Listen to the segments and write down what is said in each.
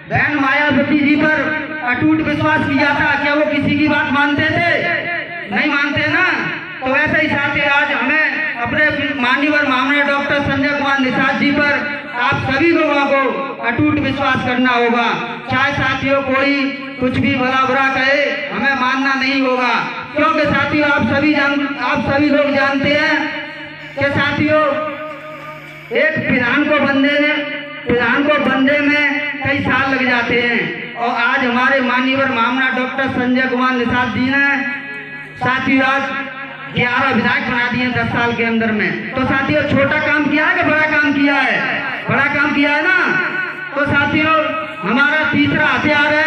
बहन मायावती जी पर अटूट विश्वास किया था। क्या वो किसी की बात मानते थे? नहीं मानते ना। तो वैसे ही साथी आज हमें अपने माननीय महामना डॉक्टर संजय कुमार निषाद जी पर आप सभी लोगों को अटूट विश्वास करना होगा। चाहे साथियों कोई कुछ भी भला बुरा कहे, हमें मानना नहीं होगा, क्योंकि साथियों आप सभी लोग जानते हैं कि साथियों एक विधान को बनने में कई साल लग जाते हैं। और आज हमारे माननीय महामना डॉक्टर संजय कुमार निषाद जी ने साथियों आज 11 विधायक बना दिए 10 साल के अंदर में। तो साथियों छोटा काम किया है कि बड़ा काम किया है? बड़ा काम किया है ना। तो साथियों हमारा तीसरा हथियार है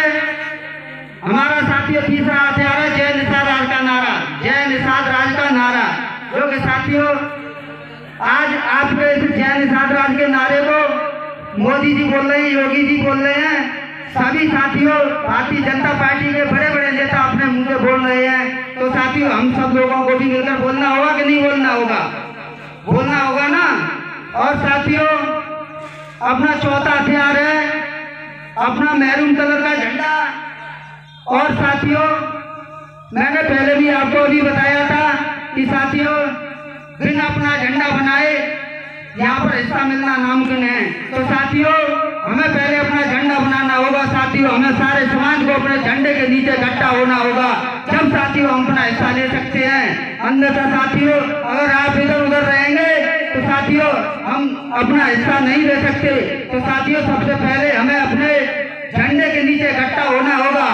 जय निषाद राज का नारा, जय निषाद राज का नारा, जो कि साथियों आज आपके इस जय निषाद राज के नारे को मोदी जी बोल रहे हैं, योगी जी बोल रहे हैं, सभी साथियों भारतीय जनता पार्टी के बड़े बड़े नेता अपने मुंह से बोल रहे हैं। तो साथियों हम सब लोगों को भी मिलकर बोलना होगा कि नहीं बोलना होगा? बोलना होगा ना। और साथियों अपना चौथा हथियार है अपना मैरून कलर का झंडा। और साथियों मैंने पहले भी आपको अभी बताया था कि साथियों बिन अपना झंडा बनाए यहाँ पर हिस्सा मिलना नामुमकिन है। तो साथियों हमें पहले अपना झंडा बनाना होगा। साथियों हमें सारे समाज को अपने झंडे के नीचे इकट्ठा होना होगा, जब साथियों हम अपना हिस्सा ले सकते हैं। अन्यथा साथियों अगर आप इधर उधर रहेंगे तो साथियों हम अपना हिस्सा नहीं ले सकते। तो साथियों सबसे पहले हमें अपने झंडे के नीचे इकट्ठा होना होगा।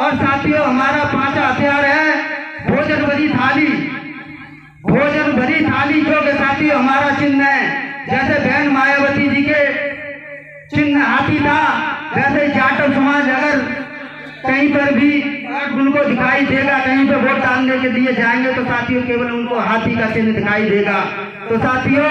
और साथियों हमारा पांचवा हथियार है भोजन भरी थाली, जो कि साथियों हमारा चिन्ह है। जैसे बहन मायावती जी के चिन्ह हाथी था, वैसे जाटव समाज अगर कहीं पर भी उनको दिखाई देगा, कहीं पर वोट डालने के लिए जाएंगे तो साथियों केवल उनको हाथी का चिन्ह दिखाई देगा। तो साथियों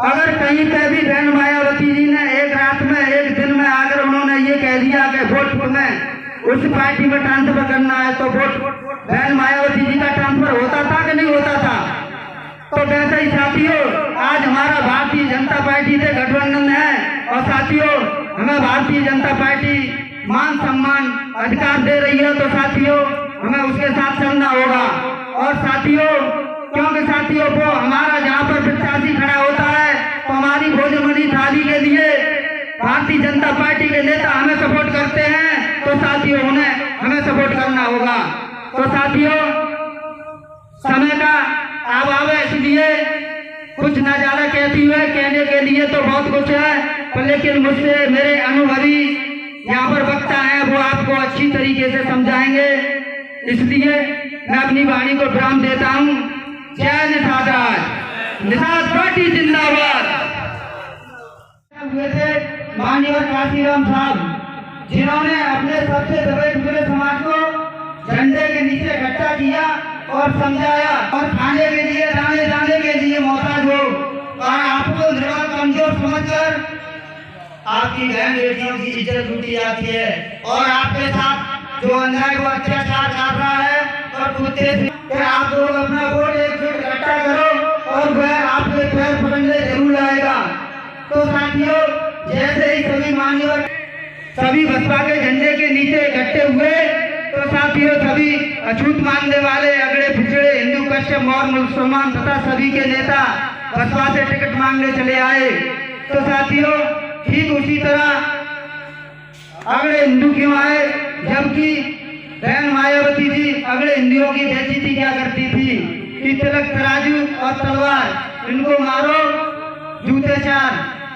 अगर कहीं पे भी बहन मायावती जी ने एक रात में एक दिन में अगर उन्होंने ये कह दिया कि वोट में उस पार्टी में ट्रांसफर करना है, तो वोट बहन मायावती जी का ट्रांसफर होता था कि नहीं होता था? तो वैसे ही साथियों आज हमारा भारतीय जनता पार्टी से गठबंधन है। और साथियों हमें भारतीय जनता पार्टी मान सम्मान अधिकार दे रही है, तो साथियों हमें उसके साथ चलना होगा। और साथियों क्योंकि साथियों को हमारा जहाँ पर प्रत्याशी खड़ा होता है तो हमारी भोजमनी थाली के लिए भारतीय जनता पार्टी के नेता हमें सपोर्ट करते हैं, तो साथियों उन्हें हमें सपोर्ट करना होगा। तो साथियों समय का अभाव है, इसलिए कुछ न ज्यादा कहने के लिए तो बहुत कुछ है, पर लेकिन मुझसे मेरे अनुभवी यहाँ पर वक्ता हैं वो आपको अच्छी तरीके से समझाएंगे। इसलिए मैं अपनी वाणी को विराम देता हूँ। जय निषाद राज, निषाद पार्टी जिंदाबाद। हुए थे माननीय काशीराम साहब, जिन्होंने अपने सबसे दबे कुचले समाज को झंडे के नीचे इकट्ठा किया और समझाया और खाने के लिए दाने के लिए मोहताज हो। और आपको निर्बल कमजोर समझकर आपकी बहन बेटियों की इज्जत लूटी जाती है और आपके साथ जो अन्याय वो अत्याचार कर रहा है। और कुत्ते से आप लोग अपना वोट एकजुट इकट्ठा करो और वह आपके पैर पकड़ने जरूर आएगा। तो साथियों जैसे ही सभी बसपा के झंडे के नीचे इकट्ठे हुए, तो साथियों सभी अछूत मानने वाले अगड़े पिछड़े हिंदू कश्यप और मुसलमान तथा सभी के नेता बसपा से टिकट मांगने चले आए। तो साथियों ठीक उसी तरह अगड़े हिंदू क्यों आए, जबकि बहन मायावती जी अगड़े हिंदुओं की बेइज्जती क्या करती थी कि तिलक तराजू और तलवार इनको मारो जूते चार।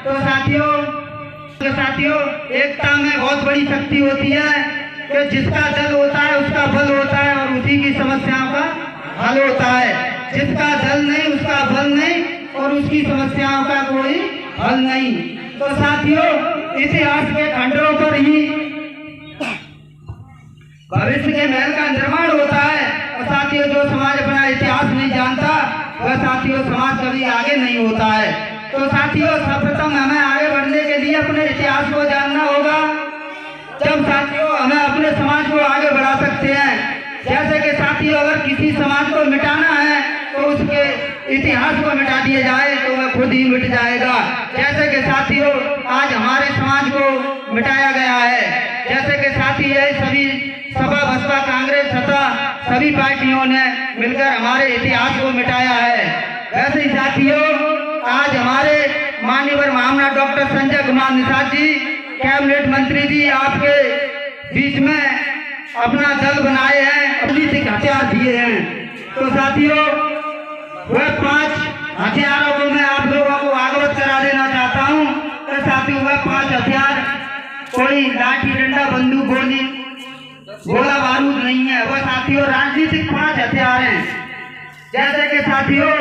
तो साथियों एकता में बहुत बड़ी शक्ति होती है कि जिसका दल होता है उसका बल होता है और उसी की समस्याओं का हल होता है। जिसका दल नहीं उसका बल नहीं और उसकी समस्याओं का कोई हल नहीं। तो साथियों इतिहास के खंडरों पर ही भविष्य के महल का निर्माण होता है। और साथियों जो समाज अपना इतिहास नहीं जानता वह साथियों समाज कभी आगे नहीं होता है। तो साथियों सर्वप्रथम हमें आगे बढ़ने के लिए अपने इतिहास को जानना होगा, जब साथियों हमें अपने समाज को आगे बढ़ा सकते हैं। जैसे कि साथियों अगर किसी समाज को मिटाना है तो उसके इतिहास को मिटा दिया जाए तो वह खुद ही मिट जाएगा। जैसे कि साथियों आज हमारे समाज को मिटाया गया है। जैसे कि साथी है सभी सपा बसपा कांग्रेस तथा सभी पार्टियों ने मिलकर हमारे इतिहास को मिटाया है। वैसे ही साथियों, आज हमारे माननीय मामला डॉक्टर संजय कुमार निषाद जी, कैबिनेट मंत्री जी, आपके बीच में अपना दल बनाए हैं, राजनीतिक हथियार दिए हैं। तो साथियों, वह 5 हथियारों को मैं आप लोगों को अवगत करा देना चाहता हूँ। तो साथियों, वह 5 हथियार कोई लाठी डंडा बंदूक गोली गोला बारूद नहीं है। वह साथियों राजनीतिक 5 हथियार हैं। जैसे कि साथियों,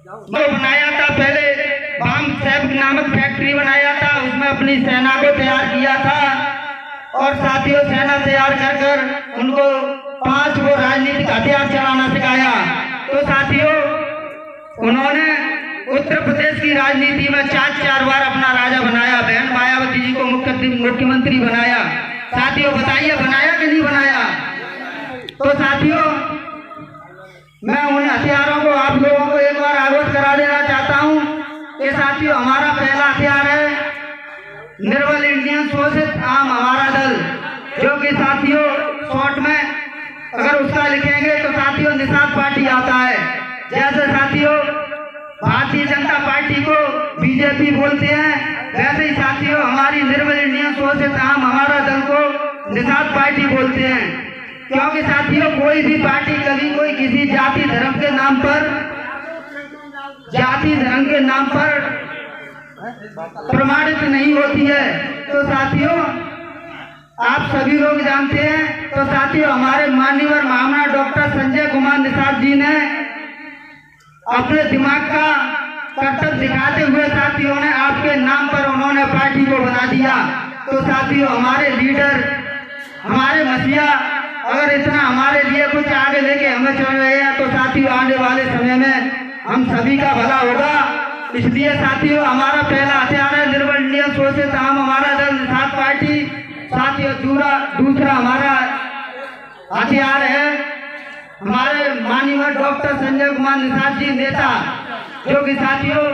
वो बनाया था पहले बाम सैफ नामक फैक्ट्री बनाया था, उसमें अपनी सेना को तैयार किया था और साथियों सेना तैयार कर कर उनको 5 वो राजनीतिक हथियार चलाना सिखाया। तो साथियों, उन्होंने उत्तर प्रदेश की राजनीति में 4 बार अपना राजा बनाया, बहन मायावती जी को मुख्यमंत्री बनाया। साथियों बताइए, बनाया कि नहीं बनाया? तो साथियों, मैं उन हथियारों को आप लोगों को एक बार अवगत करा देना चाहता हूं कि साथियों, हमारा पहला हथियार है निर्बल इंडियन शोषित आम हमारा दल, जो कि साथियों शॉर्ट में अगर उसका लिखेंगे तो साथियों निषाद पार्टी आता है। जैसे साथियों भारतीय जनता पार्टी को बीजेपी बोलते हैं, वैसे ही साथियों हमारी निर्बल इंडियन शोषित आम हमारा दल को निषाद पार्टी बोलते हैं। क्योंकि साथियों कोई भी पार्टी कभी कोई किसी जाति धर्म के नाम पर प्रमाणित नहीं होती है। तो साथियों आप सभी लोग जानते हैं। तो साथियों हमारे माननीय मामला डॉक्टर संजय कुमार निषाद जी ने अपने दिमाग का कर्तव्य दिखाते हुए साथियों ने आपके नाम पर उन्होंने पार्टी को बना दिया। तो साथियों हमारे लीडर हमारे मसीहा अगर इतना हमारे लिए कुछ आगे लेके हमें चल रहे हैं तो साथियों आने वाले समय में हम सभी का भला होगा। इसलिए साथियों हमारा पहला हथियार है निर्बल इंडियन शोषित आम हमारा दल निषाद पार्टी। साथियों दूसरा हमारा हथियार है हमारे माननीय डॉक्टर संजय कुमार निषाद जी नेता, जो कि साथियों